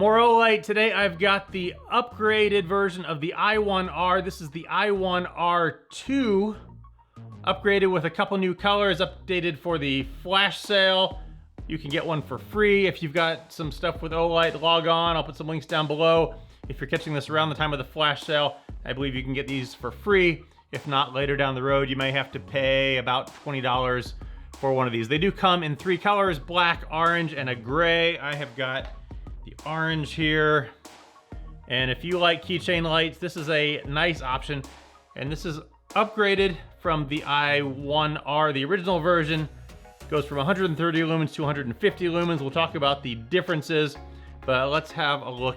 More Olight. Today I've got the upgraded version of the i1R. This is the i1R2, upgraded with a couple new colors, updated for the flash sale. You can get one for free. If you've got some stuff with Olight, log on. I'll put some links down below. If you're catching this around the time of the flash sale, I believe you can get these for free. If not, later down the road, you may have to pay about $20 for one of these. They do come in 3 colors, black, orange, and a gray. I have got the orange here. And if you like keychain lights, this is a nice option. And this is upgraded from the i1R. The original version goes from 130 lumens to 150 lumens. We'll talk about the differences, but let's have a look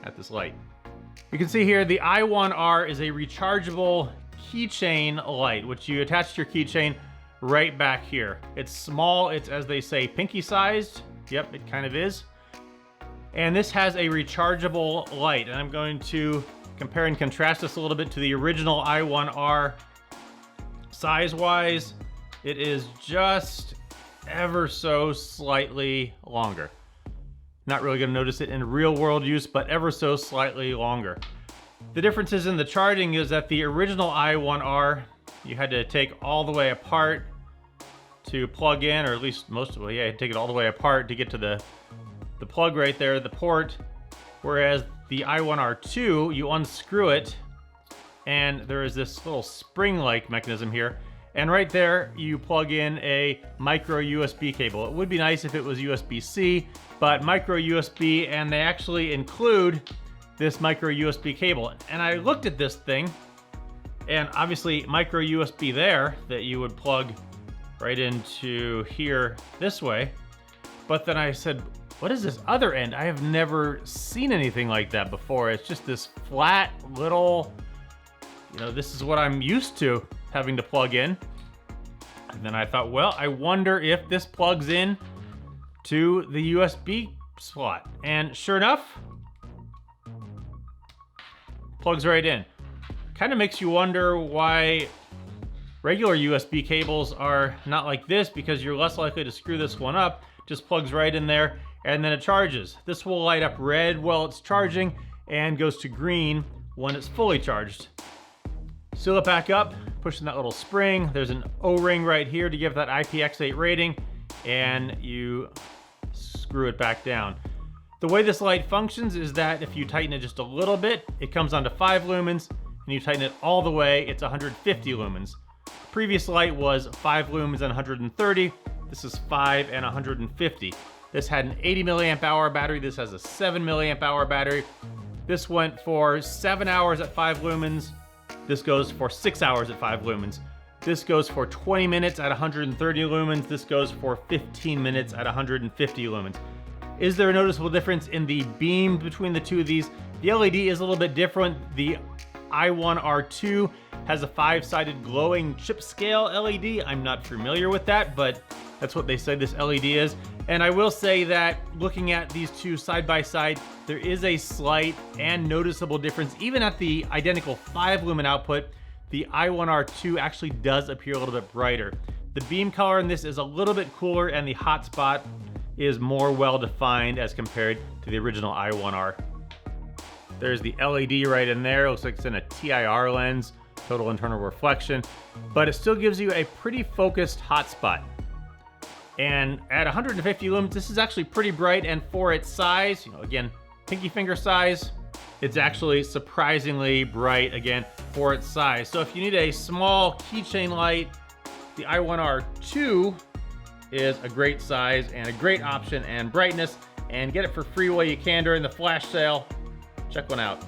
at this light. You can see here the i1R is a rechargeable keychain light, which you attach to your keychain right back here. It's small, it's, as they say, pinky sized. Yep, it kind of is. And this has a rechargeable light, and I'm going to compare and contrast this a little bit to the original i1R. Size-wise, it is just ever so slightly longer. Not really gonna notice it in real world use, but ever so slightly longer. The differences in the charging is that the original i1R, you had to take all the way apart to plug in, or at least most of it, yeah, take it all the way apart to get to the plug right there, the port. Whereas the i1R2, you unscrew it, and there is this little spring-like mechanism here. And right there, you plug in a micro USB cable. It would be nice if it was USB-C, but micro USB, and they actually include this micro USB cable. And I looked at this thing, and obviously micro USB there that you would plug right into here this way. But then I said, what is this other end? I have never seen anything like that before. It's just this flat little, this is what I'm used to having to plug in. And then I thought, well, I wonder if this plugs in to the USB slot. And sure enough, plugs right in. Kind of makes you wonder why regular USB cables are not like this, because you're less likely to screw this one up. Just plugs right in there, and then it charges. This will light up red while it's charging and goes to green when it's fully charged. Seal it back up, pushing that little spring. There's an O-ring right here to give that IPX8 rating, and you screw it back down. The way this light functions is that if you tighten it just a little bit, it comes onto 5 lumens, and you tighten it all the way, it's 150 lumens. Previous light was 5 lumens and 130. This is 5 and 150. This had an 80 milliamp hour battery. This has a 7 milliamp hour battery. This went for 7 hours at 5 lumens. This goes for 6 hours at 5 lumens. This goes for 20 minutes at 130 lumens. This goes for 15 minutes at 150 lumens. Is there a noticeable difference in the beam between the two of these? The LED is a little bit different. The i1R2 has a 5-sided glowing chip scale LED. I'm not familiar with that, but that's what they say this LED is. And I will say that looking at these two side by side, there is a slight and noticeable difference. Even at the identical 5 lumen output, the i1R2 actually does appear a little bit brighter. The beam color in this is a little bit cooler, and the hotspot is more well defined as compared to the original i1R. There's the LED right in there. It looks like it's in a TIR lens, total internal reflection, but it still gives you a pretty focused hotspot. And at 150 lumens, this is actually pretty bright, and for its size, again, pinky finger size, it's actually surprisingly bright, again, for its size. So if you need a small keychain light, the i1R2 is a great size and a great option and brightness, and get it for free while you can during the flash sale. Check one out.